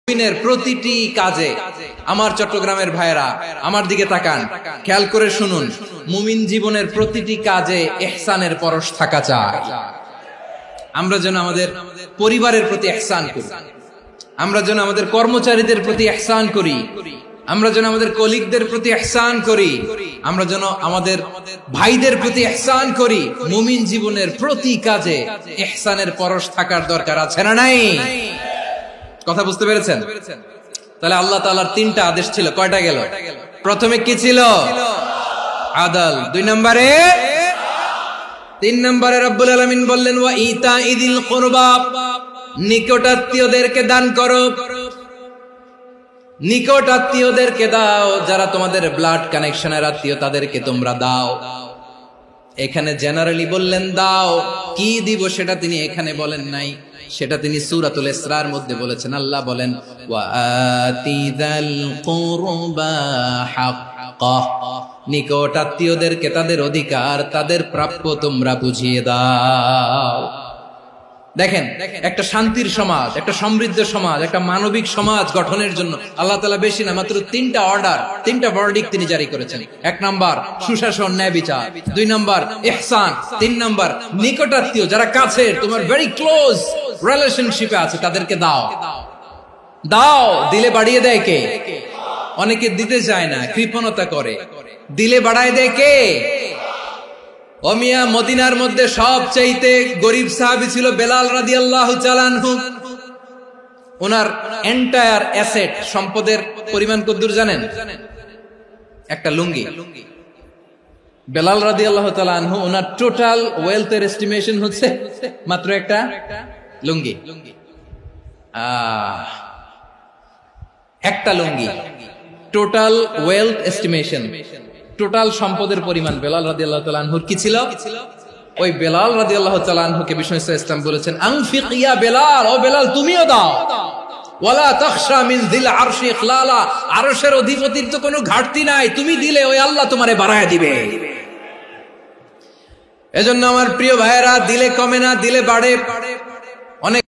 মুমিনের প্রতিটি কাজে, আমার চট্টগ্রামের ভাইরা আমার দিকে তাকান, খেয়াল করে শুনুন, মুমিন জীবনের প্রতিটি কাজে ইহসানের পরশ থাকা চাই। আমরা যেন আমাদের পরিবারের প্রতি ইহসান করি, আমরা যেন আমাদের কর্মচারীদের প্রতি ইহসান করি, আমরা যেন আমাদের কলিগদের প্রতি ইহসান করি, আমরা যেন আমাদের ভাইদের প্রতি ইহসান করি। মুমিন জীবনের প্রতি কাজে ইহসানের পরশ থাকার দরকার আছে না নাই? কথা বুঝতে পেরেছেন? তাহলে আল্লাহ তাআলার তিনটা আদেশ ছিল, কয়টা গেল? প্রথমে কি ছিল? আদল। 2 নম্বরে, 3 নম্বরে রব্বুল আলামিন বললেন ওয়া ইতাইদিল কুরবা, নিকটাত্মীয়দেরকে দান করো, নিকটাত্মীয়দেরকে দাও, যারা তোমাদের ব্লাড কানেকশনের আত্মীয় তাদেরকে তোমরা দাও। এখানে জেনারেলি বললেন দাও, কি দিব সেটা তিনি এখানে বলেন নাই, সেটা তিনি সূরাতুল ইসরার মধ্যে বলেছেন। আল্লাহ বলেন ওয়া আতিযাল কুরবা হাক্কাহ, নিকট আত্মীয়দেরকে তাদের অধিকার, তাদের প্রাপ্য তোমরা বুঝিয়ে দাও। দেখেন, একটা শান্তির সমাজ, একটা সমৃদ্ধ সমাজ, একটা মানবিক সমাজ গঠনের জন্য আল্লাহ তাআলা বেশি না, মাত্র 3টা অর্ডার, 3টা ভার্ডিক্ট তিনি জারি করেছেন। 1 নাম্বার সুশাসন, ন্যায় বিচার। 2 নাম্বার ইহসান। 3 নাম্বার নিকটাত্মীয়, যারা কাছের, তোমার ভেরি ক্লোজ রিলেশনশিপে আছে, তাদেরকে দাও। দাও, দিলে বাড়িয়ে দেয় কে? অনেকে দিতে চায় না, কৃপণতা করে। দিলে বাড়ায় দেয় কে? ও মিয়া, মদিনার মধ্যে সবচাইতে গরিব সাহাবী ছিল বেলাল রাদিয়াল্লাহু তাআলা আনহু। ওনার এন্টায়ার অ্যাসেট, সম্পদের পরিমাণ কতদূর জানেন? একটা লুঙ্গি। বেলাল রাদিয়াল্লাহু তাআলা আনহু, ওনার টোটাল ওয়েলথের এস্টিমেশন হচ্ছে মাত্র একটা লুঙ্গি। একটা লুঙ্গি, টোটাল ওয়েলথ এস্টিমেশন, টোটাল সম্পদের পরিমাণ বেলাল রাদিয়াল্লাহু তাআলা আনহুর কি ছিল? ওই বেলাল রাদিয়াল্লাহু তাআলা আনহুকে বিষ্ণু ইসলাম বলেছেন আনফিক ইয়া বেলাল, ও বেলাল তুমিও দাও। ওয়ালা তাখশা মিন যিল আরশি ইখলালা, আরশের অধিপতির তো কোনো ঘাটতি নাই, তুমি দিলে ওই আল্লাহ তোমারে বাড়ায় দিবে। এজন্য আমার প্রিয় ভাইয়েরা, দিলে কমে না, দিলে বাড়ে। অনেক